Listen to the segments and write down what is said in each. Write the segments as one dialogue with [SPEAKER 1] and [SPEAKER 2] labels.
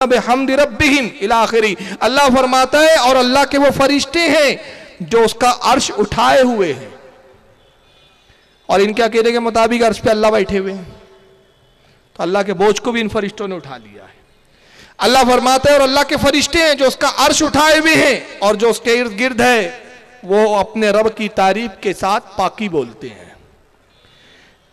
[SPEAKER 1] بحمد ربہم الی آخری. اللہ فرماتا ہے اور اللہ کے وہ فرشتے ہیں جو اس کا عرش اٹھائے ہوئے ہیں، اور ان کے عقیدے کے مطابق عرش پہ اللہ بیٹھے ہوئے ہیں، تو اللہ کے بوجھ کو بھی ان فرشتوں نے اٹھا لیا ہے. اللہ فرماتا ہے اور اللہ کے فرشتے ہیں جو اس کا عرش اٹھائے ہوئے ہیں اور جو اس کے ارد گرد ہے وہ اپنے رب کی تعریف کے ساتھ پاکی بولتے ہیں.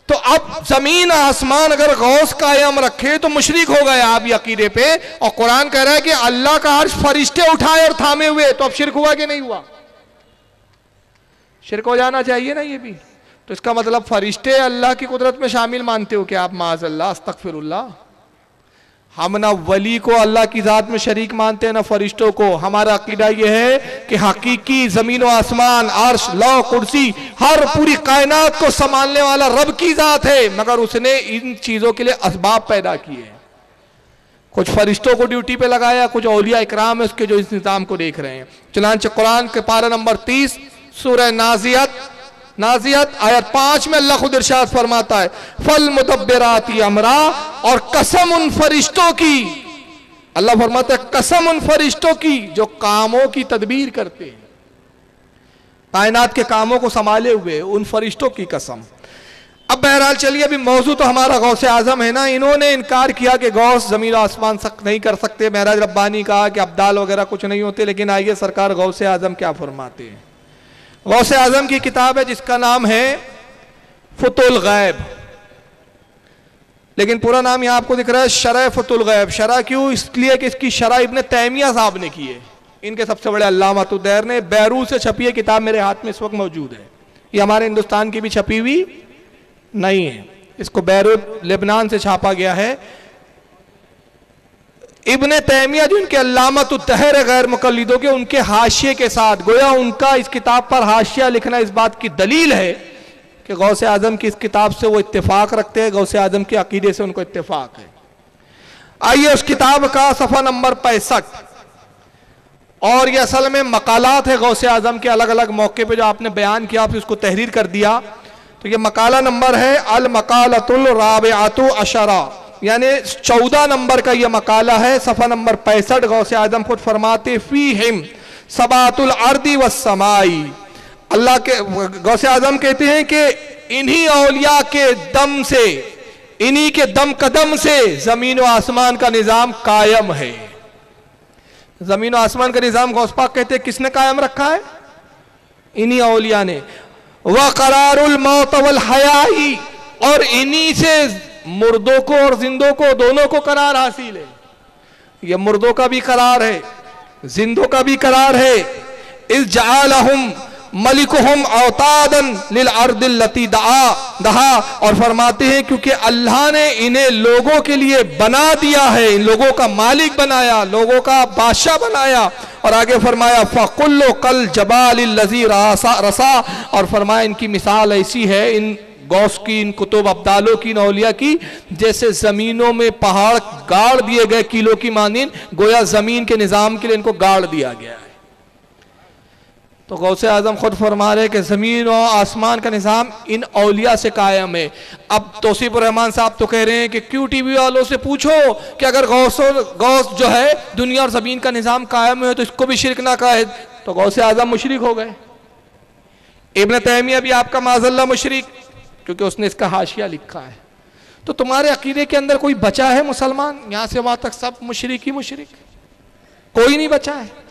[SPEAKER 1] تو اب زمین آسمان اگر غوث قائم رکھے تو مشرک ہو گئے آپ یہ عقیدے پہ، اور قرآن کہہ رہا ہے کہ اللہ کا عرش فرشتے اٹھائے اور تھامے ہوئے، تو اب شرک ہوا کہ نہیں ہوا؟ شرک ہو جانا چاہیے نا یہ بھی. تو اس کا مطلب فرشتے اللہ کی قدرت میں شامل مانتے ہو کہ آپ؟ معاذ اللہ، استغفر اللہ. ہم نہ ولی کو اللہ کی ذات میں شریک مانتے ہیں نہ فرشتوں کو. ہمارا عقیدہ یہ ہے کہ حقیقی زمین و آسمان، عرش، لوح، کرسی، ہر پوری کائنات کو سنبھالنے والا رب کی ذات ہے، مگر اس نے ان چیزوں کے لیے اسباب پیدا کیے ہیں. کچھ فرشتوں کو ڈیوٹی پہ لگایا، کچھ اولیاء اکرام ہے اس کے جو اس نظام کو دیکھ رہے ہیں. چنانچہ قرآن کے پارہ نمبر 30 سورہ نازیات آیت 5 میں اللہ خود ارشاد فرماتا ہے فالمدبرات امرا، اور قسم ان فرشتوں کی، اللہ فرماتا ہے قسم ان فرشتوں کی جو کاموں کی تدبیر کرتے ہیں، کائنات کے کاموں کو سنبھالے ہوئے، ان فرشتوں کی قسم. اب بہرحال چلیے، ابھی موضوع تو ہمارا غوث اعظم ہے نا. انہوں نے انکار کیا کہ غوث زمین و آسمان سخت نہیں کر سکتے. معراج ربانی کہا کہ ابدال وغیرہ کچھ نہیں ہوتے. لیکن آئیے سرکار غوث اعظم کیا فرماتے ہیں. غوث اعظم کی کتاب ہے جس کا نام ہے فتح الغیب، لیکن پورا نام یہاں آپ کو دکھ رہا ہے شرح فتح الغیب. شرح کیوں؟ اس لیے کہ اس کی شرح ابن تیمیہ صاحب نے کی ہے، ان کے سب سے بڑے علامۃ الدہر نے. بیروت سے چھپی ہے کتاب، میرے ہاتھ میں اس وقت موجود ہے. یہ ہمارے ہندوستان کی بھی چھپی ہوئی نہیں ہے، اس کو بیروت لبنان سے چھاپا گیا ہے. ابن تیمیہ جو ان کے علامۃ الدہر غیر مقلدوں کے، ان کے حاشیے کے ساتھ، گویا ان کا اس کتاب پر حاشیہ لکھنا اس بات کی دلیل ہے کہ غوث اعظم کی اس کتاب سے وہ اتفاق رکھتے ہیں، غوث اعظم کے عقیدے سے ان کو اتفاق ہے. آئیے اس کتاب کا صفحہ نمبر 65، اور یہ اصل میں مقالات ہے غوث اعظم کے الگ الگ موقع پہ جو آپ نے بیان کیا، آپ اس کو تحریر کر دیا. تو یہ مقالہ نمبر ہے المقالۃ الرابعۃ عشرہ، یعنی 14 نمبر کا یہ مقالہ ہے، صفحہ نمبر 65. غوث اعظم خود فرماتے فیہم سبات الارض والسماء. اللہ کے غوث اعظم کہتے ہیں کہ انہی اولیاء کے دم سے، انہی کے دم قدم سے زمین و آسمان کا نظام قائم ہے. زمین و آسمان کا نظام غوث پاک کہتے ہیں کس نے قائم رکھا ہے؟ انہی اولیاء نے. وقرار الموت والحیاء، اور انہی سے مردوں کو اور زندوں کو دونوں کو قرار حاصل ہے. یہ مردوں کا بھی قرار ہے، زندوں کا بھی قرار ہے. اذ جعلہم ملکہم اوتادا للارض التی دہا، اور فرماتے ہیں کیونکہ اللہ نے انہیں لوگوں کے لیے بنا دیا ہے، ان لوگوں کا مالک بنایا، لوگوں کا بادشاہ بنایا. اور آگے فرمایا فَقُلُّ قَلْجَبَالِ الَّذِي رَسَا، اور فرمایا ان کی مثال ایسی ہے، ان غوث کی، ان کتب ابدالوں کی، ان اولیاء کی، جیسے زمینوں میں پہاڑ گاڑ دیے گئے کیلوں کی مانند، گویا زمین کے نظام کے لیے ان کو گاڑ دیا گیا ہے. تو غوث اعظم خود فرما رہے کہ زمین و آسمان کا نظام ان اولیاء سے قائم ہے. اب توصیف الرحمان صاحب تو کہہ رہے ہیں کہ کیوں ٹی وی والوں سے پوچھو کہ اگر غوث جو ہے دنیا اور زمین کا نظام قائم ہے تو اس کو بھی شرک نہ کہے، تو غوث اعظم مشرک ہو گئے. ابن تیمیہ بھی آپ کا معاذ اللہ مشرک، کیونکہ اس نے اس کا حاشیہ لکھا ہے. تو تمہارے عقیدے کے اندر کوئی بچا ہے مسلمان؟ یہاں سے وہاں تک سب مشرک ہی مشرک، کوئی نہیں بچا ہے.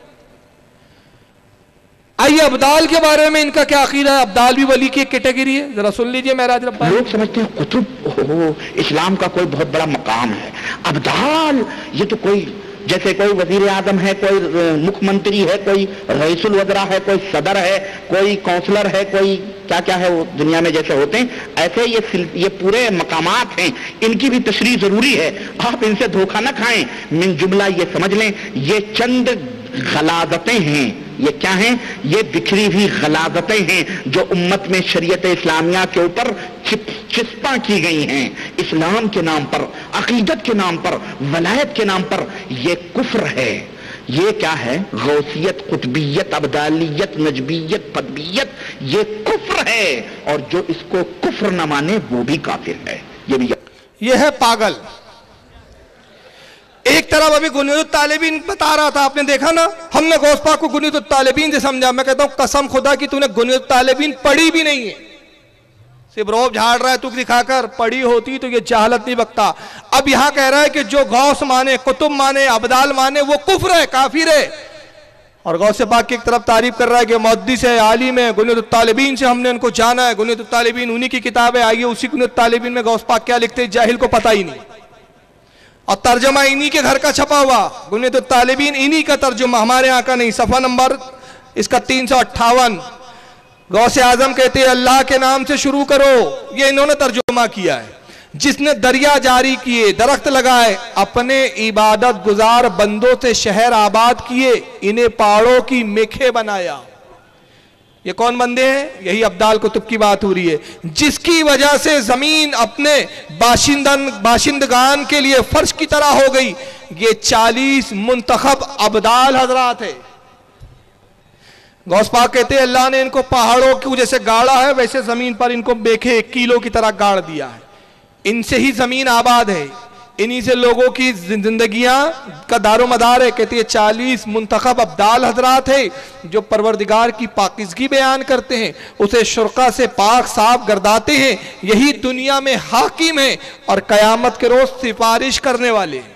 [SPEAKER 1] آئیے ابدال کے بارے میں ان کا کیا عقیدہ ہے. ابدال بھی ولی کی ایک کیٹیگری ہے، ذرا سن لیجئے معراج ربانی.
[SPEAKER 2] لوگ سمجھتے ہیں قطب اسلام کا کوئی بہت بڑا مقام ہے. ابدال یہ تو کوئی جیسے کوئی وزیر اعظم ہے، کوئی مکھ منتری ہے، کوئی رئیس الوزراء ہے، کوئی صدر ہے، کوئی کونسلر ہے، کوئی کیا کیا ہے وہ دنیا میں جیسے ہوتے ہیں، ایسے یہ پورے مقامات ہیں، ان کی بھی تشریح ضروری ہے. آپ ان سے دھوکہ نہ کھائیں. من جملہ یہ سمجھ لیں یہ چند غلاظتیں ہیں. یہ کیا ہیں؟ یہ بکھری ہوئی غلاظتیں ہیں جو امت میں شریعت اسلامیہ کے اوپر چسپاں کی گئی ہیں. اسلام کے نام پر، عقیدت کے نام پر، ولایت کے نام پر. یہ کفر ہے. یہ کیا ہے؟ غوثیت، قطبیت، ابدالیت، نجبیت، قطبیت، یہ کفر ہے. اور جو اس کو کفر نہ مانے وہ بھی کافر ہے. یہ ہے پاگل.
[SPEAKER 1] ایک طرف ابھی غنیمت الطالبین بتا رہا تھا، آپ نے دیکھا نا، ہم نے غوث پاک کو غنیمت الطالبین سے سمجھا. میں کہتا ہوں قسم خدا کی تو نے غنیمت الطالبین پڑھی بھی نہیں ہے، صرف روب جھاڑ رہا ہے تو دکھا کر. پڑھی ہوتی تو یہ جہالت نہیں بکتا. اب یہاں کہہ رہا ہے کہ جو غوث مانے، قطب مانے، ابدال مانے، وہ کفر ہے، کافر ہے. اور غوث پاک کی ایک طرف تعریف کر رہا ہے کہ محدث ہے، عالم ہے، غنیمت الطالبین سے ہم نے ان کو جانا ہے. غنیمت الطالبین انہی کی کتاب ہے. آئیے اسی غنیمت الطالبین میں غوث پاک کیا لکھتے ہیں جاہل کو پتہ ہی نہیں، اور ترجمہ انہی کے گھر کا چھپا ہوا. غنیمت الطالبین انہی کا ترجمہ، ہمارے یہاں کا نہیں. صفحہ نمبر اس کا 358. غوث اعظم کہتے ہیں اللہ کے نام سے شروع کرو، یہ انہوں نے ترجمہ کیا ہے. جس نے دریا جاری کیے، درخت لگائے، اپنے عبادت گزار بندوں سے شہر آباد کیے، انہیں پہاڑوں کی میخیں بنایا. یہ کون بندے ہیں؟ یہی ابدال کتب کی بات ہو رہی ہے. جس کی وجہ سے زمین اپنے باشندگان کے لیے فرش کی طرح ہو گئی. یہ 40 منتخب ابدال حضرات ہے. غوث پاک کہتے ہیں اللہ نے ان کو پہاڑوں کی جیسے گاڑا ہے، ویسے زمین پر ان کو میخیں 1 کیلو کی طرح گاڑ دیا ہے. ان سے ہی زمین آباد ہے، انہی سے لوگوں کی زندگیاں کا دار و مدار ہے. کہتے ہیں 40 منتخب ابدال حضرات ہیں جو پروردگار کی پاکیزگی بیان کرتے ہیں، اسے شرکا سے پاک صاف گرداتے ہیں. یہی دنیا میں حاکم ہیں اور قیامت کے روز سفارش کرنے والے ہیں.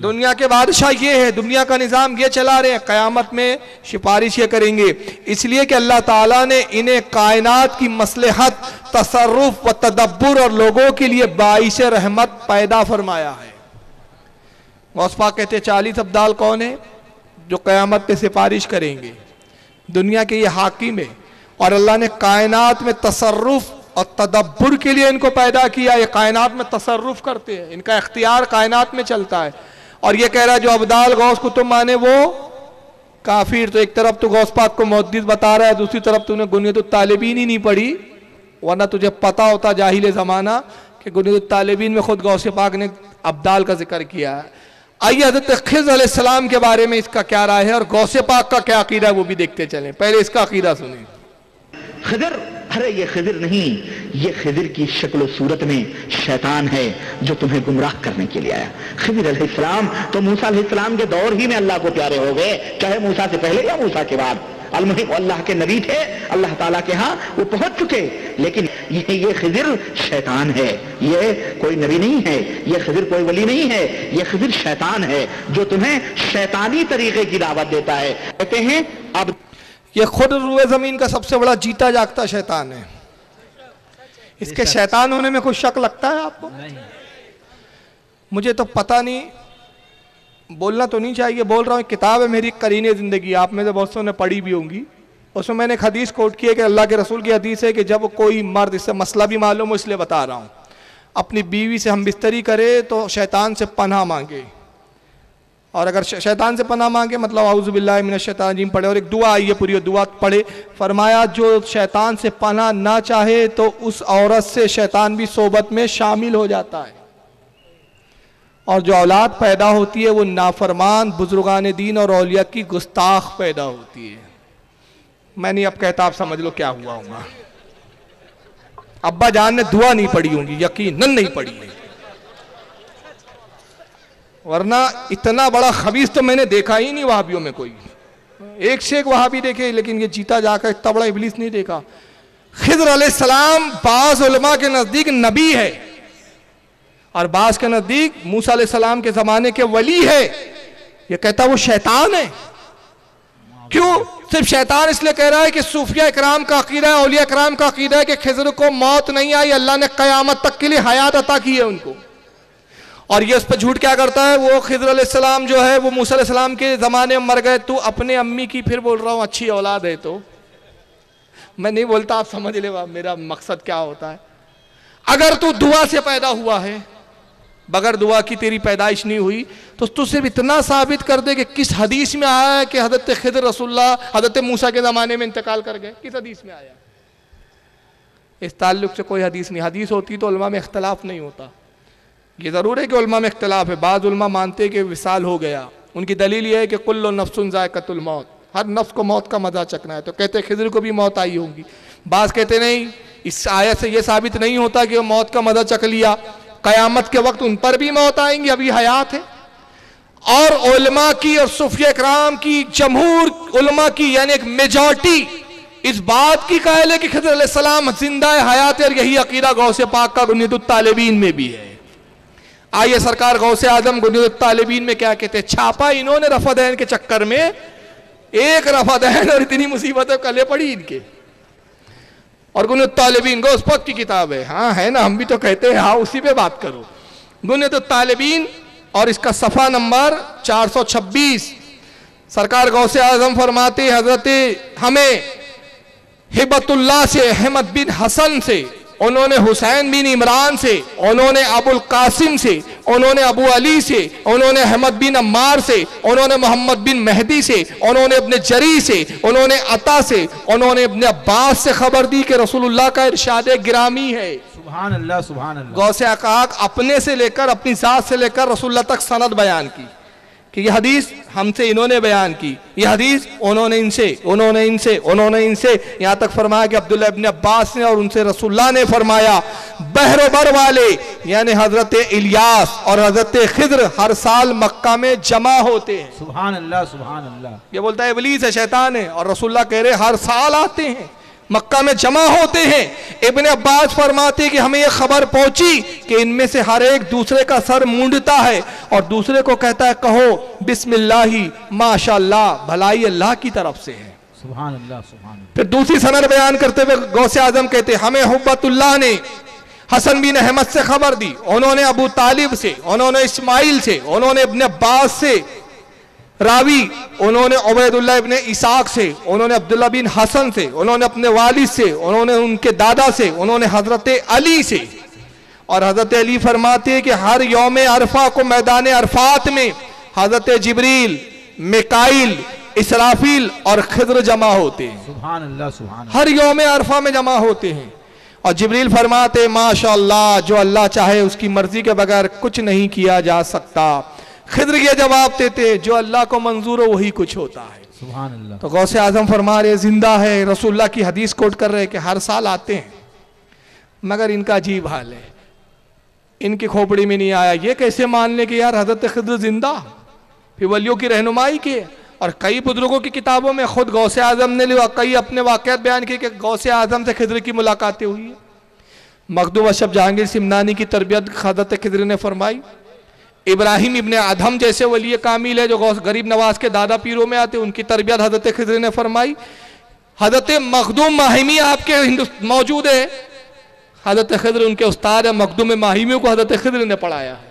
[SPEAKER 1] دنیا کے بادشاہ یہ ہے، دنیا کا نظام یہ چلا رہے ہیں، قیامت میں سفارش یہ کریں گے. اس لیے کہ اللہ تعالیٰ نے انہیں کائنات کی مصلحت، تصرف و تدبر اور لوگوں کے لیے باعث رحمت پیدا فرمایا ہے. غوث پاک کہتے ہیں 40 ابدال کون ہیں؟ جو قیامت پہ سفارش کریں گے. دنیا کے یہ حاکم ہے اور اللہ نے کائنات میں تصرف اور تدبر کے لیے ان کو پیدا کیا. یہ کائنات میں تصرف کرتے ہیں، ان کا اختیار کائنات میں چلتا ہے. اور یہ کہہ رہا ہے جو ابدال غوث کو تم مانے وہ کافر. تو ایک طرف تو غوث پاک کو محدث بتا رہا ہے، دوسری طرف تو نے غنیمت الطالبین ہی نہیں پڑھی، ورنہ تجھے پتا ہوتا جاہل زمانہ کہ غنیمت الطالبین میں خود غوث پاک نے ابدال کا ذکر کیا ہے. آئیے حضرت خضر علیہ السلام کے بارے میں اس کا کیا رائے ہے اور غوث پاک کا کیا عقیدہ ہے وہ بھی دیکھتے چلیں. پہلے اس کا عقیدہ سنیں.
[SPEAKER 2] خضر، ارے یہ خضر نہیں، یہ خضر کی شکل و صورت میں شیطان ہے جو تمہیں گمراہ کرنے کے لیے آیا. خضر علیہ السلام تو موسیٰ علیہ السلام کے دور ہی میں اللہ کو پیارے ہو گئے، چاہے موسیٰ سے پہلے یا موسیٰ کے بعد. المہم اللہ کے نبی تھے، اللہ تعالیٰ کے ہاں وہ پہنچ چکے. لیکن یہ خضر شیطان ہے، یہ کوئی نبی نہیں ہے، یہ خضر کوئی ولی نہیں ہے، یہ خضر شیطان ہے جو تمہیں شیطانی طریقے کی دعوت دیتا ہے. کہتے ہیں اب
[SPEAKER 1] یہ خود روئے زمین کا سب سے بڑا جیتا جاگتا شیطان ہے. اس کے شیطان ہونے میں کوئی شک لگتا ہے آپ کو؟ مجھے تو پتہ نہیں، بولنا تو نہیں چاہیے، بول رہا ہوں. کتاب ہے میری قرین زندگی، آپ میں سے بہت سو نے پڑھی بھی ہوں گی. اس میں میں نے ایک حدیث کوٹ کی ہے کہ اللہ کے رسول کی حدیث ہے کہ جب کوئی مرد، اس سے مسئلہ بھی معلوم ہو اس لیے بتا رہا ہوں، اپنی بیوی سے ہم بستری کرے تو شیطان سے پناہ مانگے. اور اگر شیطان سے پناہ مانگے مطلب اعوذ باللہ من الشیطان الرجیم پڑھے. اور ایک دعا آئی ہے پوری دعا پڑھے. فرمایا جو شیطان سے پناہ نہ چاہے تو اس عورت سے شیطان بھی صحبت میں شامل ہو جاتا ہے. اور جو اولاد پیدا ہوتی ہے وہ نافرمان، بزرگان دین اور اولیاء کی گستاخ پیدا ہوتی ہے. میں نہیں اب کہتا، آپ سمجھ لو کیا ہوا ہوگا. ابا جان نے دعا نہیں پڑھی ہوں گی، یقیناً نہیں پڑھی ہے، ورنہ اتنا بڑا خبیث تو میں نے دیکھا ہی نہیں وہابیوں میں. کوئی ایک سے ایک وہابی دیکھے لیکن یہ جیتا جا کر اتنا بڑا ابلیس نہیں دیکھا. خضر علیہ السلام بعض علماء کے نزدیک نبی ہے اور بعض کے نزدیک موسیٰ علیہ السلام کے زمانے کے ولی ہے. یہ کہتا وہ شیطان ہے. کیوں؟ صرف شیطان اس لیے کہہ رہا ہے کہ صوفیہ اکرام کا عقیدہ ہے، اولیاء اکرام کا عقیدہ ہے کہ خضر کو موت نہیں آئی، اللہ نے قیامت تک کے لیے حیات عطا کی ہے ان کو. اور یہ اس پہ جھوٹ کیا کرتا ہے، وہ خضر علیہ السلام جو ہے وہ موسیٰ علیہ السلام کے زمانے میں مر گئے. تو اپنے امی کی پھر بول رہا ہوں اچھی اولاد ہے. تو میں نہیں بولتا، آپ سمجھ لے میرا مقصد کیا ہوتا ہے. اگر تو دعا سے پیدا ہوا ہے، بغیر دعا کی تیری پیدائش نہیں ہوئی، تو صرف اتنا ثابت کر دے کہ کس حدیث میں آیا ہے کہ حضرت خضر رسول اللہ حضرت موسیٰ کے زمانے میں انتقال کر گئے. کس حدیث میں آیا؟ اس تعلق سے کوئی حدیث نہیں. حدیث ہوتی تو علماء میں اختلاف نہیں ہوتا. یہ ضرور ہے کہ علماء میں اختلاف ہے. بعض علماء مانتے کہ وصال ہو گیا، ان کی دلیل یہ ہے کہ کل نفس ذائقۃ الموت، ہر نفس کو موت کا مزہ چکھنا ہے. تو کہتے خضر کو بھی موت آئی ہوگی. بعض کہتے نہیں، اس آیت سے یہ ثابت نہیں ہوتا کہ وہ موت کا مزہ چکھ لیا. قیامت کے وقت ان پر بھی موت آئیں گی، ابھی حیات ہے۔ اور علماء کی اور صوفیاء کرام کی، جمہور علماء کی یعنی ایک میجورٹی اس بات کی قائل ہے کہ خضر علیہ السلام زندہ حیات ہے، اور یہی عقیدہ غوث پاک کا غنیۃ الطالبین میں بھی ہے۔ آئیے سرکار غوث اعظم غنیۃ الطالبین میں کیا کہتے ہیں؟ چھاپا انہوں نے رفع دین کے چکر میں، ایک رفع دین اور اتنی مصیبتیں کلے پڑی ان کے۔ اور غنیۃ الطالبین غوث پاک کی کتاب ہے، ہاں ہے نا، ہم بھی تو کہتے ہیں ہاں اسی پہ بات کرو۔ غنیۃ الطالبین اور اس کا صفحہ نمبر 426، سرکار غوث اعظم فرماتے ہیں حضرت ہمیں ہبت اللہ سے، احمد بن حسن سے، انہوں نے حسین بن عمران سے، انہوں نے ابو القاسم سے، انہوں نے ابو علی سے، انہوں نے احمد بن عمار سے، انہوں نے محمد بن مہدی سے، انہوں نے ابن جری سے، انہوں نے عطا سے، انہوں نے ابن عباس سے خبر دی کہ رسول اللہ کا ارشاد گرامی ہے۔
[SPEAKER 3] سبحان اللہ سبحان اللہ۔
[SPEAKER 1] غوث اقاق اپنے سے لے کر، اپنی ذات سے لے کر رسول اللہ تک سند بیان کی کہ یہ حدیث ہم سے انہوں نے بیان کی، یہ حدیث انہوں نے ان سے، انہوں نے ان سے، انہوں نے ان سے، یہاں تک فرمایا کہ عبداللہ ابن عباس نے اور ان سے رسول اللہ نے فرمایا بحر و بر والے یعنی حضرت الیاس اور حضرت خضر ہر سال مکہ میں جمع ہوتے ہیں۔
[SPEAKER 3] سبحان اللہ سبحان اللہ۔
[SPEAKER 1] یہ بولتا ہے ابلیس ہے، شیطان ہے، اور رسول اللہ کہہ رہے ہر سال آتے ہیں، مکہ میں جمع ہوتے ہیں۔ ابن عباس فرماتے کہ ہمیں یہ خبر پہنچی کہ ان میں سے ہر ایک دوسرے کا سر مونڈتا ہے اور دوسرے کو کہتا ہے کہو بسم اللہ ماشاءاللہ، بھلائی اللہ کی طرف سے ہے۔
[SPEAKER 3] سبحان اللہ سبحان اللہ۔
[SPEAKER 1] پھر دوسری سند بیان کرتے ہوئے غوث اعظم کہتے ہمیں حبت اللہ نے حسن بن احمد سے خبر دی، انہوں نے ابو طالب سے، انہوں نے اسماعیل سے، انہوں نے ابن عباس سے راوی، انہوں نے عبید اللہ ابن اسحاق سے، انہوں نے عبداللہ بن حسن سے، انہوں نے اپنے والد سے، انہوں نے ان کے دادا سے، انہوں نے حضرت علی سے۔ اور حضرت علی فرماتے ہیں کہ ہر یوم عرفہ کو میدان عرفات میں حضرت جبریل، میکائیل، اسرافیل اور خضر جمع ہوتے ہیں،
[SPEAKER 3] سبحان اللہ سبحان اللہ۔
[SPEAKER 1] ہر یوم عرفہ میں جمع ہوتے ہیں۔ اور جبریل فرماتے ماشاءاللہ، جو اللہ چاہے اس کی مرضی کے بغیر کچھ نہیں کیا جا سکتا۔ خضر یہ جواب دیتے جو اللہ کو منظور ہو وہی کچھ ہوتا ہے۔
[SPEAKER 3] سبحان اللہ۔
[SPEAKER 1] تو غوث اعظم فرما رہے زندہ ہے، رسول اللہ کی حدیث کوٹ کر رہے کہ ہر سال آتے ہیں، مگر ان کا عجیب حال ہے، ان کی کھوپڑی میں نہیں آیا یہ کیسے مان لے کہ یار حضرت خضر زندہ، پھر ولیوں کی رہنمائی کی۔ اور کئی بزرگوں کی کتابوں میں خود غوث اعظم نے کئی اپنے واقعات بیان کیے کہ غوث اعظم سے خضر کی ملاقاتیں ہوئی ہیں۔ مخدوم اشرف جہانگیر سمنانی کی تربیت حضرت خضر نے فرمائی۔ ابراہیم ابن ادھم جیسے ولی کامل ہے جو غریب نواز کے دادا پیروں میں آتے، ان کی تربیت حضرت خضر نے فرمائی۔ حضرت مخدوم ماہمی آپ کے موجود ہے، حضرت خضر ان کے استاد ہیں، مخدوم ماہمیوں کو حضرت خضر نے پڑھایا ہے۔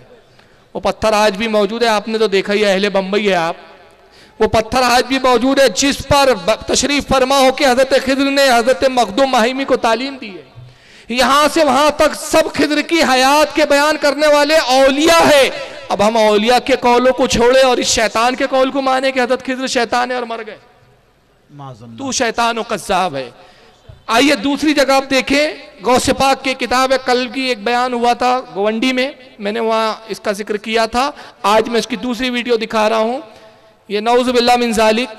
[SPEAKER 1] وہ پتھر آج بھی موجود ہے، آپ نے تو دیکھا ہی ہے، اہل بمبئی ہے آپ، وہ پتھر آج بھی موجود ہے جس پر تشریف فرما ہو کہ حضرت خضر نے حضرت مخدوم ماہمی کو تعلیم دی ہے۔ یہاں سے وہاں تک سب خضر کی حیات کے بیان کرنے والے اولیاء ہے۔ اب ہم اولیاء کے قولوں کو چھوڑے اور اس شیطان کے قول کو مانے کہ حضرت خضر شیطان ہے اور مر گئے، تو شیطان و قذاب ہے۔ آئیے دوسری جگہ آپ دیکھیں، غوث پاک کی کتاب ہے، کل کی ایک بیان ہوا تھا گونڈی میں نے وہاں اس کا ذکر کیا تھا، آج میں اس کی دوسری ویڈیو دکھا رہا ہوں۔ یہ نعوذ باللہ من ذالک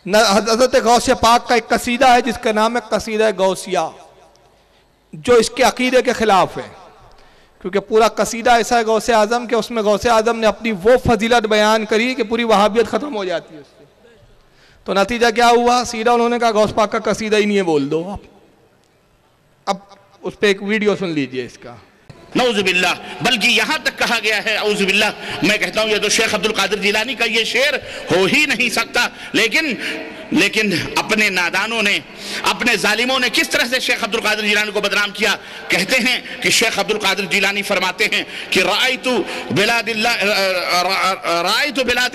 [SPEAKER 1] حضرت غوث پاک کا ایک قصیدہ ہے جس کا نام ہے قصیدہ غوثیہ، جو اس کے عقیدے کے خلاف ہے، کیونکہ پورا قصیدہ ایسا ہے غوث اعظم کہ اس میں غوث اعظم نے اپنی وہ فضیلت بیان کری کہ پوری وہابیت ختم ہو جاتی ہے اس سے۔ تو نتیجہ کیا ہوا؟ سیدھا انہوں نے کہا غوث پاک کا قصیدہ ہی نہیں ہے، بول دو۔ اب اس پہ ایک ویڈیو سن لیجئے اس کا۔
[SPEAKER 2] نعوذ باللہ، بلکہ یہاں تک کہا گیا ہے، اعوذ باللہ، میں کہتا ہوں یہ تو شیخ عبد القادر جیلانی کا یہ شعر ہو ہی نہیں سکتا، لیکن اپنے نادانوں نے، اپنے ظالموں نے کس طرح سے شیخ عبد القادر جیلانی کو بدنام کیا۔ کہتے ہیں کہ شیخ عبد القادر جیلانی فرماتے ہیں کہ رأیت بلاد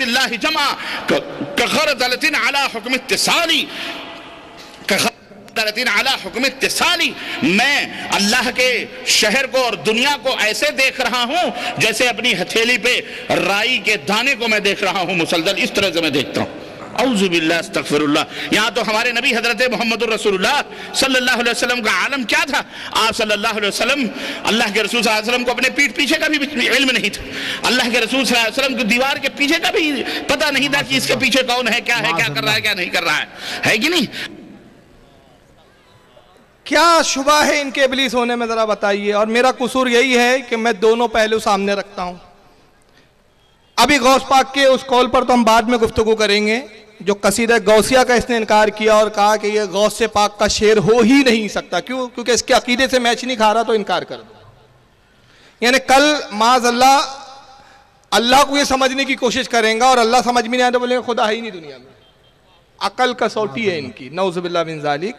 [SPEAKER 2] اللہ جمع کغرضلۃ علی حکم اتصالی، علی حکم اتصالی، میں اللہ کے شہر کو اور دنیا کو ایسے دیکھ رہا ہوں جیسے اپنی ہتھیلی پہ رائی کے دانے کو میں دیکھ رہا ہوں، مسلسل اس طرح سے میں دیکھتا ہوں۔ اعوذ باللہ استغفر اللہ۔ یہاں تو ہمارے نبی حضرت محمد الرسول اللہ صلی اللہ علیہ وسلم کا عالم کیا تھا؟ آپ صلی اللہ علیہ وسلم، اللہ کے رسول صلی اللہ علیہ وسلم کو اپنے پیٹھ پیچھے کا بھی علم نہیں تھا، اللہ کے رسول صلی اللہ علیہ وسلم کو دیوار کے پیچھے کا بھی پتہ نہیں تھا کہ اس کے پیچھے کون ہے، کیا کر رہا ہے، کیا نہیں کر رہا ہے کہ نہیں؟
[SPEAKER 1] کیا شبہ ہے ان کے ابلیس ہونے میں، ذرا بتائیے. اور میرا قصور یہی ہے کہ میں دونوں پہلو سامنے رکھتا ہوں. ابھی غوث پاک کے اس قول پر تو ہم بعد میں گفتگو کریں گے جو قصیدہ غوثیہ کا اس نے انکار کیا اور کہا کہ یہ غوث پاک کا شعر ہو ہی نہیں سکتا. کیوں؟ کیونکہ اس کے عقیدے سے میچ نہیں کھا رہا، تو انکار کر دو. یعنی کل معاذ اللہ کو یہ سمجھنے کی کوشش کریں گا اور اللہ سمجھ میں نہیں آیا تو بولیں گے خدا ہی نہیں دنیا میں. عقل کسوٹی ہے ان کی، نعوذ باللہ من ذالک.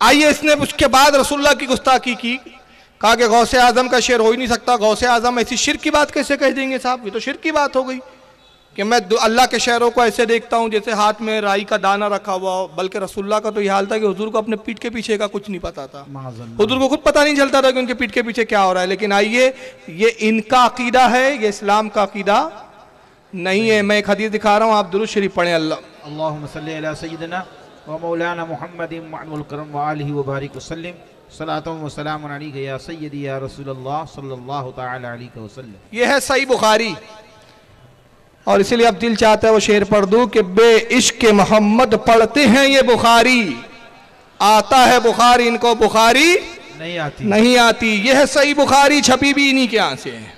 [SPEAKER 1] آئیے اس نے اس کے بعد رسول اللہ کی گستاخی کی، کہا کہ غوث اعظم کا شعر ہو ہی نہیں سکتا. غوث اعظم ایسی شرک کی بات کیسے کہہ دیں گے صاحب؟ یہ تو شرک کی بات ہو گئی کہ میں اللہ کے شعروں کو ایسے دیکھتا ہوں جیسے ہاتھ میں رائی کا دانہ رکھا ہوا ہو. بلکہ رسول اللہ کا تو یہ حال تھا کہ حضور کو اپنے پیٹھ کے پیچھے کا کچھ نہیں پتا تھا. حضور کو خود پتہ نہیں چلتا تھا کہ ان کے پیٹھ کے پیچھے کیا ہو رہا ہے. لیکن آئیے، یہ ان کا عقیدہ ہے، یہ اسلام کا عقیدہ نہیں ہے. میں ایک حدیث دکھا رہا ہوں، آپ درود شریف پڑھیں.
[SPEAKER 3] اللہم صلی علی سیدنا و مولانا محمد معن الکرم و آلہ و بارک وسلم. صلاۃ و سلام علیک یا سیدی یا رسول اللہ صلی اللہ تعالی علیہ وسلم.
[SPEAKER 1] یہ ہے صحیح بخاری، اور اسی لیے اب دل چاہتا ہے وہ شعر پڑھ دوں کہ بے عشق محمد پڑھتے ہیں یہ بخاری، آتا ہے بخاری ان کو بخاری نہیں آتی. یہ ہے صحیح بخاری، چھپی بھی انہی کے ہاں سے ہے.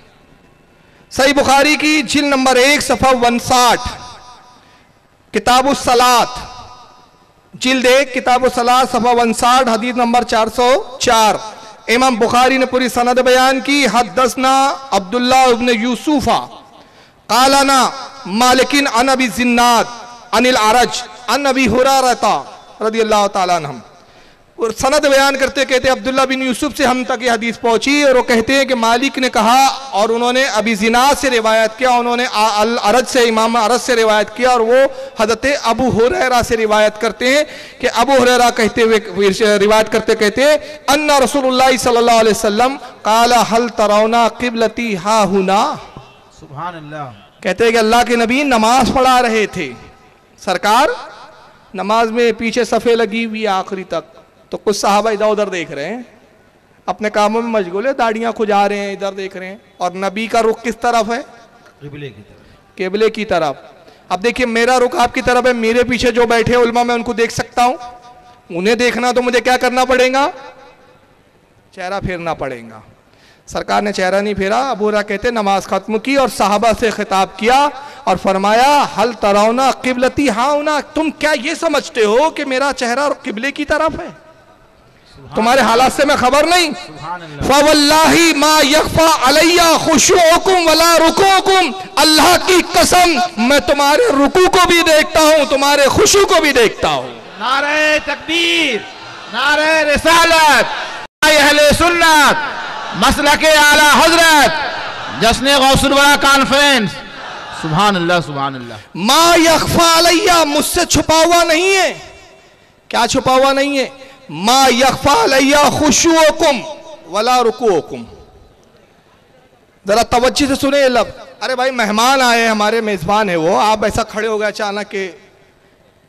[SPEAKER 1] صحیح بخاری کی جلد نمبر 1 صفحہ 59، کتاب الصلاۃ، جلد 1 کتاب الصلاۃ صفحہ 59، حدیث نمبر 404. امام بخاری نے پوری سند بیان کی. حدثنا عبداللہ ابن یوسف قالنا مالکن عن ابی الزناد عن العرج عن ابی ہریرہ رضی اللہ تعالیٰ عنہ. اور سند بیان کرتے کہتے عبداللہ بن یوسف سے ہم تک یہ حدیث پہنچی، اور وہ کہتے ہیں کہ مالک نے کہا اور انہوں نے ابی زناد سے روایت کیا، انہوں نے العرج سے، امام عرج سے روایت کیا، اور وہ حضرت ابو ہریرہ سے روایت کرتے ہیں کہ ابو ہریرہ کہتے ہوئے روایت کرتے کہتے ہیں ان رسول اللہ صلی اللہ علیہ وسلم قال هل ترون قبلتی ہا ہنا.
[SPEAKER 3] سبحان اللہ.
[SPEAKER 1] کہتے ہیں کہ اللہ کے نبی نماز پڑھا رہے تھے، سرکار نماز میں پیچھے صفے لگی ہوئی آخری تک، تو کچھ صحابہ ادھر ادھر دیکھ رہے ہیں، اپنے کاموں میں مشغول ہے، داڑیاں کھجا رہے ہیں، ادھر دیکھ رہے ہیں. اور نبی کا رخ کس طرف ہے؟
[SPEAKER 3] قبلے کی طرف.
[SPEAKER 1] قبلے کی طرف. اب دیکھیے میرا رخ آپ کی طرف ہے، میرے پیچھے جو بیٹھے علماء میں ان کو دیکھ سکتا ہوں، انہیں دیکھنا تو مجھے کیا کرنا پڑے گا؟ چہرہ پھیرنا پڑے گا. سرکار نے چہرہ نہیں پھیرا. ابو ہریرہ کہتے نماز ختم کی اور صحابہ سے خطاب کیا اور فرمایا هل ترون قبلتی ہا ہنا، تم کیا یہ سمجھتے ہو کہ میرا چہرہ قبلے کی طرف ہے؟ تمہارے حالات سے میں خبر نہیں. فواللہ ما یخفى علی خشوعکم ولا رکوعکم، اللہ کی قسم میں تمہارے رکوع کو بھی دیکھتا ہوں، تمہارے خشوع کو بھی دیکھتا ہوں.
[SPEAKER 3] نعرہ تکبیر، نعرہ رسالت، اہل سنت، مسلک اعلی حضرت، جشن غوث الورا کانفرنس. سبحان اللہ سبحان اللہ.
[SPEAKER 1] ما یخفى علی، مجھ سے چھپا ہوا نہیں ہے. کیا چھپا ہوا نہیں ہے؟ ما یخفى علی خشوعکم ولا رکوعکم. ذرا توجہ سے سنیں یہ لفظ. ارے بھائی مہمان آئے، ہمارے میزبان ہے وہ، آپ ایسا کھڑے ہو گئے اچانک کہ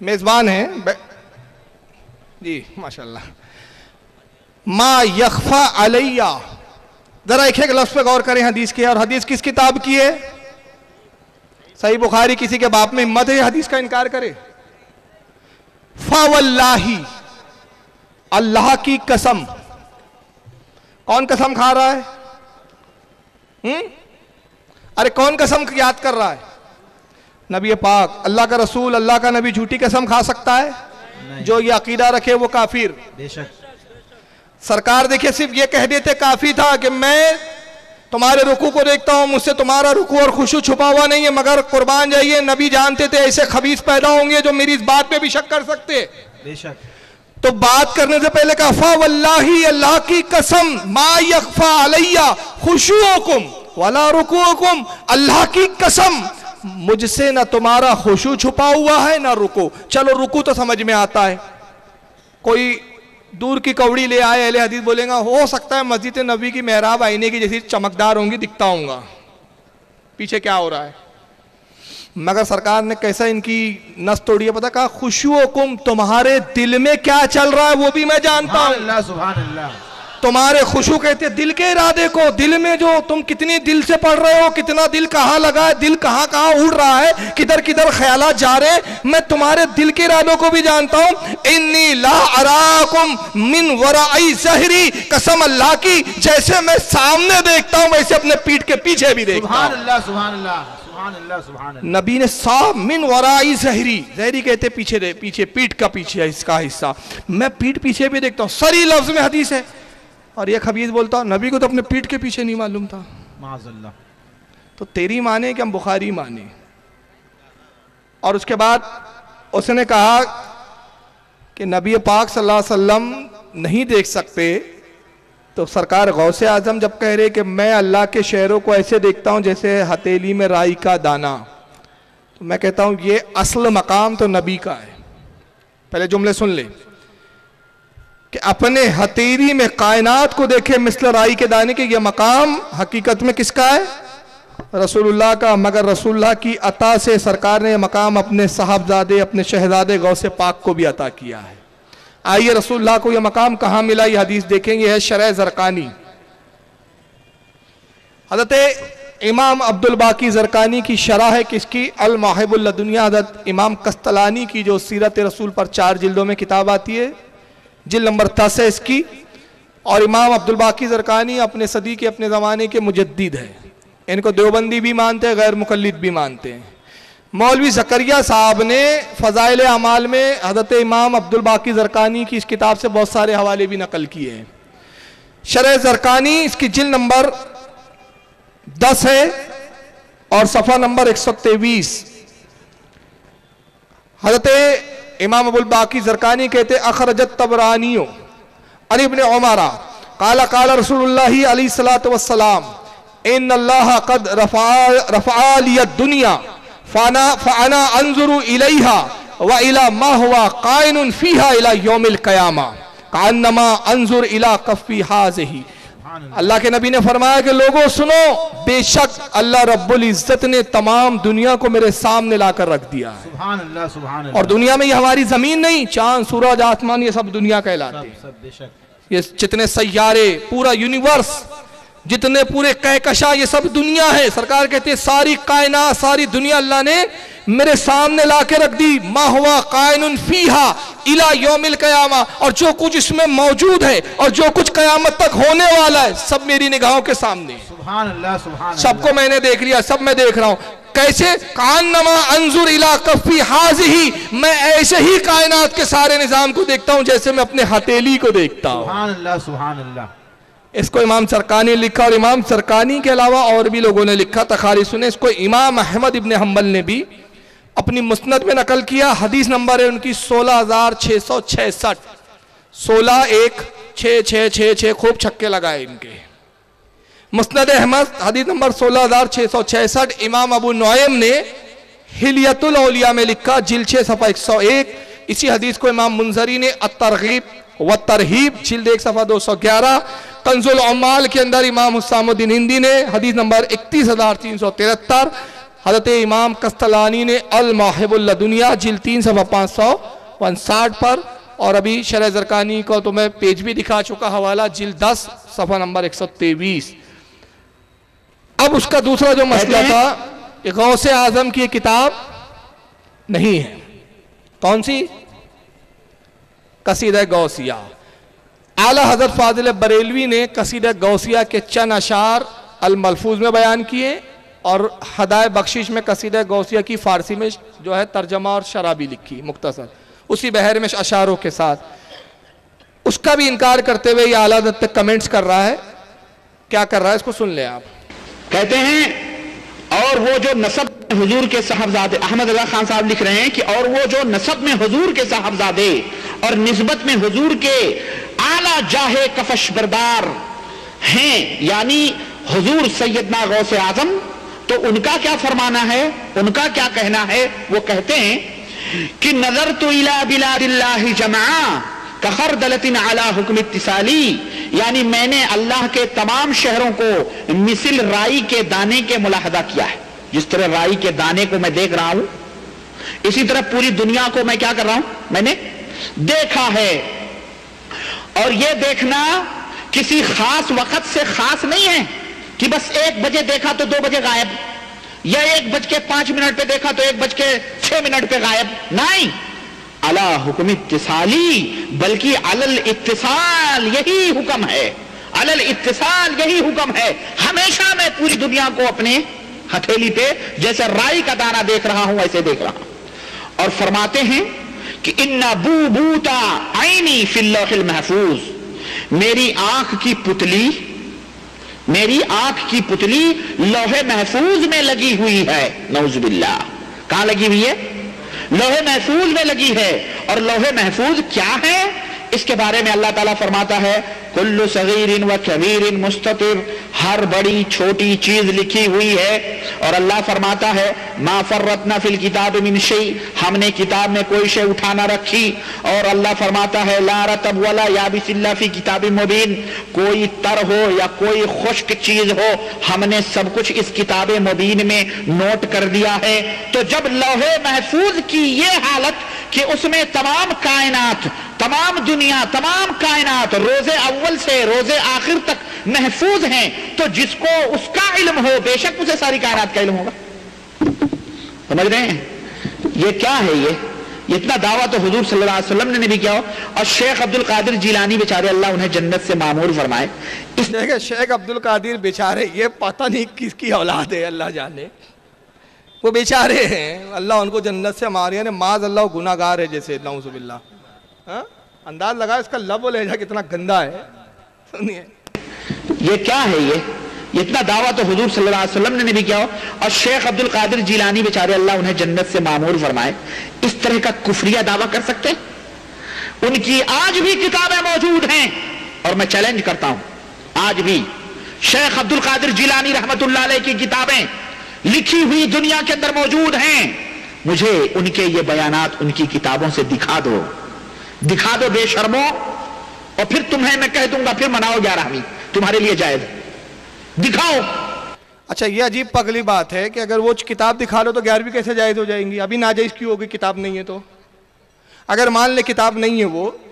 [SPEAKER 1] میزبان ہیں جی ماشاءاللہ. ما یخفى علی، ذرا ایک ایک لفظ پہ غور کریں حدیث کے. اور حدیث کس کتاب کی ہے؟ صحیح بخاری. کسی کے باپ میں ہمت ہے یہ حدیث کا انکار کرے؟ فواللہ، اللہ کی قسم. کون قسم کھا رہا ہے؟ ارے کون قسم یاد کر رہا ہے؟ نبی پاک، اللہ کا رسول، اللہ کا نبی جھوٹی قسم کھا سکتا ہے؟ جو یہ عقیدہ رکھے وہ کافر.
[SPEAKER 3] بے شک.
[SPEAKER 1] سرکار دیکھیں صرف یہ کہہ دیتے کافی تھا کہ میں تمہارے رکوع کو دیکھتا ہوں، مجھ سے تمہارا رکوع اور خشوع چھپا ہوا نہیں ہے. مگر قربان جائیے نبی جانتے تھے ایسے خبیث پیدا ہوں گے جو میری اس بات پہ بھی شک کر سکتے.
[SPEAKER 3] بے شک.
[SPEAKER 1] تو بات کرنے سے پہلے کہا فواللہ، اللہ کی قسم، ما یخفى علی خشوعکم ولا رکوعکم، اللہ کی قسم مجھ سے نہ تمہارا خشوع چھپا ہوا ہے نہ رکوع. چلو رکوع تو سمجھ میں آتا ہے، کوئی دور کی کوڑی لے آئے اہل حدیث بولیں گا ہو سکتا ہے مسجد نبی کی محراب آئینے کی جیسی چمکدار ہوں گی، دکھتا ہوں گا پیچھے کیا ہو رہا ہے. مگر سرکار نے کیسا ان کی نس توڑی ہے پتہ، کہا خشوعکم، تمہارے دل میں کیا چل رہا ہے وہ بھی میں جانتا ہوں.
[SPEAKER 3] اللہ سبحان اللہ.
[SPEAKER 1] تمہارے خشوع کہتے دل کے ارادے کو, دل میں جو تم کتنی دل سے پڑھ رہے ہو, کتنا دل کہاں لگا ہے, دل کہاں کہاں اڑ رہا ہے, کدھر کدھر خیالات جا رہے ہیں, میں تمہارے دل کے ارادوں کو بھی جانتا ہوں. انی لا اراکم من ورائی ظہری, قسم اللہ کی جیسے میں سامنے دیکھتا ہوں ویسے اپنے پیٹھ کے پیچھے بھی دیکھتا ہوں.
[SPEAKER 3] سبحان اللہ سبحان اللہ سبحان اللہ سبحان اللہ.
[SPEAKER 1] نبی نے صاحب من ورائی ظہری, ظہری کہتے پیچھے پیچھے, پیٹھ کا پیچھے اس کا حصہ, میں پیٹھ پیچھے بھی دیکھتا ہوں. سری لفظ میں حدیث ہے. اور یہ خبیث بولتا ہوں نبی کو تو اپنے پیٹھ کے پیچھے نہیں معلوم تھا.
[SPEAKER 3] معاذ اللہ.
[SPEAKER 1] تو تیری مانے کہ ہم بخاری مانے. اور اس کے بعد اس نے کہا کہ نبی پاک صلی اللہ علیہ وسلم نہیں دیکھ سکتے, تو سرکار غوث اعظم جب کہہ رہے کہ میں اللہ کے شہروں کو ایسے دیکھتا ہوں جیسے ہتھیلی میں رائی کا دانہ, تو میں کہتا ہوں یہ اصل مقام تو نبی کا ہے. پہلے جملے سن لے کہ اپنے ہتھیلی میں کائنات کو دیکھے مثل رائی کے دانے کے, یہ مقام حقیقت میں کس کا ہے؟ رسول اللہ کا. مگر رسول اللہ کی عطا سے سرکار نے یہ مقام اپنے صاحبزادے, اپنے شہزادے غوث پاک کو بھی عطا کیا ہے. آئیے رسول اللہ کو یہ مقام کہاں ملا, یہ حدیث دیکھیں. یہ ہے شرح زرقانی, حضرت امام عبد الباقی زرقانی کی شرح ہے کس کی؟ المواہب اللدنیہ. حضرت امام قسطلانی کی جو سیرت رسول پر 4 جلدوں میں کتاب آتی ہے, جلد نمبر 10 ہے اس کی. اور امام عبد الباقی زرقانی اپنے صدی کے, اپنے زمانے کے مجدد ہیں. ان کو دیوبندی بھی مانتے ہیں, غیر مقلد بھی مانتے ہیں. مولوی زکریا صاحب نے فضائل اعمال میں حضرت امام عبد الباقی زرقانی کی اس کتاب سے بہت سارے حوالے بھی نقل کیے ہیں. شرح زرقانی اس کی جلد نمبر 10 ہے اور صفحہ نمبر 123. حضرت امام ابو الباقی زرقانی کہتے اخرجت طبرانیو عن ابن عمر قال قال رسول اللہ علیہ الصلوۃ والسلام ان اللہ قد رفع لی الدنیا فانا انظر الیہا والی ما ہوا قائن فیہا الی یوم القیامہ کانما انظر الی کفی ہذہ. اللہ کے نبی نے فرمایا کہ لوگوں سنو, بے شک اللہ رب العزت نے تمام دنیا کو میرے سامنے لا کر رکھ دیا ہے.
[SPEAKER 3] سبحان اللہ سبحان اللہ.
[SPEAKER 1] اور دنیا میں یہ ہماری زمین نہیں, چاند سورج آسمان یہ سب دنیا کہلاتے ہیں. یہ جتنے سیارے, پورا یونیورس, جتنے پورے کہکشاں, یہ سب دنیا ہے. سرکار کہتے ہیں ساری کائنات, ساری دنیا اللہ نے میرے سامنے لا کے رکھ دی. ما ہوا قائن فیہا الی یوم القیامہ, اور جو کچھ اس میں موجود ہے اور جو کچھ قیامت تک ہونے والا ہے سب میری نگاہوں کے سامنے.
[SPEAKER 3] سبحان اللہ سبحان اللہ.
[SPEAKER 1] سب کو میں نے دیکھ لیا, سب میں دیکھ رہا ہوں. کیسے؟ کانما انظر الی کفی ہذہ, میں ایسے ہی کائنات کے سارے نظام کو دیکھتا ہوں جیسے میں اپنے ہتھیلی کو دیکھتا ہوں.
[SPEAKER 3] سبحان اللہ سبحان اللہ.
[SPEAKER 1] اس کو امام زرقانی نے لکھا, اور امام زرقانی کے علاوہ اور بھی لوگوں نے لکھا. تخاری سنیں, اس کو امام احمد ابن حنبل نے بھی اپنی مسند میں نقل کیا. حدیث نمبر ہے ان کی 16666, 161666, خوب چھکے لگائے ان کے. مسند احمد حدیث نمبر 16666. امام ابو نعیم نے حلیت الاولیاء میں لکھا, جلد 6 صفحہ 101. اسی حدیث کو امام منذری نے الترغیب والترہیب جلد 1 صفحہ 211. کنز العمال کے اندر امام حسام الدین ہندی نے حدیث نمبر 31373. حضرت امام قسطلانی نے المواہب اللدنیہ جلد 3 صفحہ 559 پر. اور ابھی شرح زرقانی کو تو میں پیج بھی دکھا چکا, حوالہ جلد 10 صفحہ نمبر 123. اب اس کا دوسرا جو مسئلہ تھا کہ غوث اعظم کی کتاب نہیں ہے. کون سی؟ قصیدہ غوثیہ. اعلیٰ حضرت فاضل بریلوی نے قصیدہ غوثیہ کے چند اشعار الملفوظ میں بیان کیے, اور ہدایہ بخشش میں قصیدہ غوثیہ کی فارسی میں جو ہے ترجمہ اور شرح بھی لکھی مختصر, اسی بحر میں اشعاروں کے ساتھ. اس کا بھی انکار کرتے ہوئے یہ اعلیٰ حضرت تک کمنٹس کر رہا ہے. کیا کر رہا ہے اس کو سن لیں آپ.
[SPEAKER 2] کہتے ہیں اور وہ جو نسب حضور کے صاحبزادے, احمد رضا خان صاحب لکھ رہے ہیں کہ اور وہ جو نسب میں حضور کے صاحبزادے اور نسبت میں حضور کے اعلیٰ جاہ کفش بردار ہیں, یعنی حضور سیدنا غوث اعظم, تو ان کا کیا فرمانا ہے, ان کا کیا کہنا ہے. وہ کہتے ہیں کہ نظرت الی بلاد اللہ جمعا کخردلۃ علی حکم اتصالی, یعنی میں نے اللہ کے تمام شہروں کو مثل رائی کے دانے کے ملاحظہ کیا ہے. جس طرح رائی کے دانے کو میں دیکھ رہا ہوں, اسی طرح پوری دنیا کو میں کیا کر رہا ہوں, میں نے دیکھا ہے. اور یہ دیکھنا کہ کسی خاص وقت سے خاص نہیں ہے کہ بس 1 بجے دیکھا تو 2 بجے غائب، یا 1:05 پہ دیکھا تو 1:06 پہ غائب، نہیں، علی حکم اتصالی، بلکہ علی الاتصال یہی حکم ہے، علی الاتصال یہی حکم ہے۔ ہمیشہ میں پوری دنیا کو اپنے ہتھیلی پہ جیسے رائی کا دانہ دیکھ رہا ہوں ایسے دیکھ رہا ہوں۔ اور فرماتے ہیں کہ ان بوبوتا عینی فی اللوح المحفوظ، میری آنکھ کی پتلی لوح محفوظ میں لگی ہوئی ہے، نعوذ باللہ۔ کہاں لگی ہوئی ہے؟ لوح محفوظ میں لگی ہے۔ اور لوح محفوظ کیا ہے؟ اس کے بارے میں اللہ تعالیٰ فرماتا ہے کل صغیر و کبیر مستطر، ہر بڑی چھوٹی چیز لکھی ہوئی ہے۔ اور اللہ فرماتا ہے ما فرطنا فی الکتاب من شیء، ہم نے کتاب میں کوئی شے اٹھا نہ رکھی۔ اور اللہ فرماتا ہے لا رطب ولا یابس الا فی کتاب مبین، کوئی تر ہو یا کوئی خشک چیز ہو ہم نے سب کچھ اس کتاب مبین میں نوٹ کر دیا ہے۔ تو جب لوح محفوظ کی یہ حالت کہ اس میں تمام کائنات، تمام دنیا، تمام کائنات روز اول سے روز آخر تک محفوظ ہیں، تو جس کو اس کا علم ہو بے شک اسے ساری کائنات کا علم ہوگا۔ سمجھ رہے ہیں یہ کیا ہے؟ یہ اتنا دعویٰ تو حضور صلی اللہ علیہ وسلم نے بھی کیا ہو۔ اور شیخ عبد القادر جیلانی بیچارے اللہ انہیں جنت سے معمور فرمائے۔
[SPEAKER 1] دیکھیں شیخ عبد القادر بیچارے، یہ پتہ نہیں کس کی اولاد ہے، اللہ جانے، وہ بیچارے ہیں، اللہ ان کو جنت سے مارے، یعنی معاذ اللہ گناہ گار ہے جیسے، نعوذ باللہ۔ انداز لگا اس کا لب و لہجہ کتنا گندا ہے، سنیے
[SPEAKER 2] یہ کیا ہے؟ یہ اتنا دعویٰ تو حضور صلی اللہ علیہ وسلم نے بھی کیا ہو۔ اور شیخ عبد القادر جیلانی بیچارے اللہ انہیں جنت سے معمور فرمائے، اس طرح کا کفریہ دعویٰ کر سکتے؟ ان کی آج بھی کتابیں موجود ہیں، اور میں چیلنج کرتا ہوں آج بھی شیخ عبد القادر جیلانی رحمت اللہ علیہ کی کتابیں لکھی ہوئی دنیا کے اندر موجود ہیں۔ مجھے ان کے یہ بیانات ان کی کتابوں سے دکھا دو بے شرمو، اور پھر تمہیں میں کہہ دوں گا پھر مناؤ 11ویں، تمہارے لیے جائز، دکھاؤ۔
[SPEAKER 1] اچھا یہ عجیب پگلی بات ہے کہ اگر وہ کتاب دکھا لو تو 11ویں کیسے جائز ہو جائیں گی؟ ابھی ناجائز کیوں ہوگی؟ کتاب نہیں ہے تو اگر مان لے کتاب نہیں ہے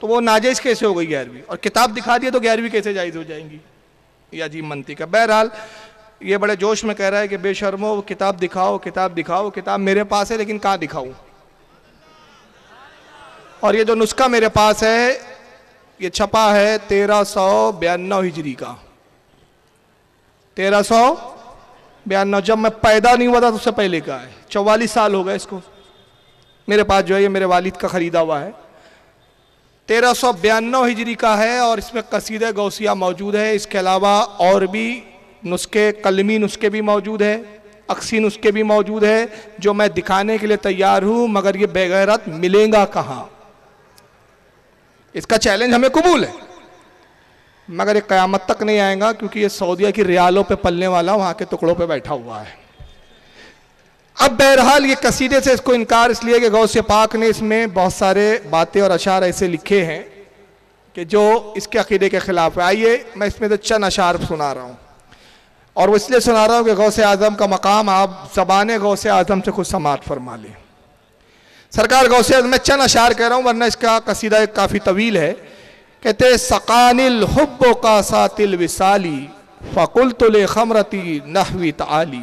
[SPEAKER 1] وہ ناجائز کیسے ہو گئی 11ویں؟ اور کتاب دکھا دیا تو 11ویں کیسے جائز ہو جائیں گی؟ یہ عجیب منطق ہے۔ بہرحال یہ بڑے جوش میں کہہ رہا ہے کہ بے شرمو وہ کتاب دکھاؤ، کتاب میرے پاس ہے لیکن کہاں دکھاؤں؟ اور یہ جو نسخہ میرے پاس ہے یہ چھپا ہے 1392 ہجری کا، 1392، جب میں پیدا نہیں ہوا تھا تو اس سے پہلے کا ہے، 44 سال ہو گئے اس کو میرے پاس جو ہے، یہ میرے والد کا خریدا ہوا ہے، 1392 ہجری کا ہے۔ اور اس میں قصیدہ غوثیہ موجود ہے، اس کے علاوہ اور بھی نسخے، قلمی نسخے بھی موجود ہے، عکسی نسخے بھی موجود ہے، جو میں دکھانے کے لیے تیار ہوں، مگر یہ بے غیرت ملیں گا کہاں؟ اس کا چیلنج ہمیں قبول ہے، مگر یہ قیامت تک نہیں آئے گا، کیونکہ یہ سعودیہ کی ریالوں پہ پلنے والا وہاں کے ٹکڑوں پہ بیٹھا ہوا ہے۔ اب بہرحال یہ قصیدے سے اس کو انکار اس لیے کہ غوث پاک نے اس میں بہت سارے باتیں اور اشعار ایسے لکھے ہیں کہ جو اس کے عقیدے کے خلاف ہے۔ آئیے میں اس میں سے چند اشعار سنا رہا ہوں، اور وہ اس لیے سنا رہا ہوں کہ غوث اعظم کا مقام آپ زبان غوث اعظم سے خود سماعت فرما لیں۔ سرکار غوث اعظم میں چند اشعار کہہ رہا ہوں ورنہ اس کا قصیدہ کافی طویل ہے۔ کہتے سقان الحب قاسات الوصالی فقلت لخمرتی نحوی تعالی،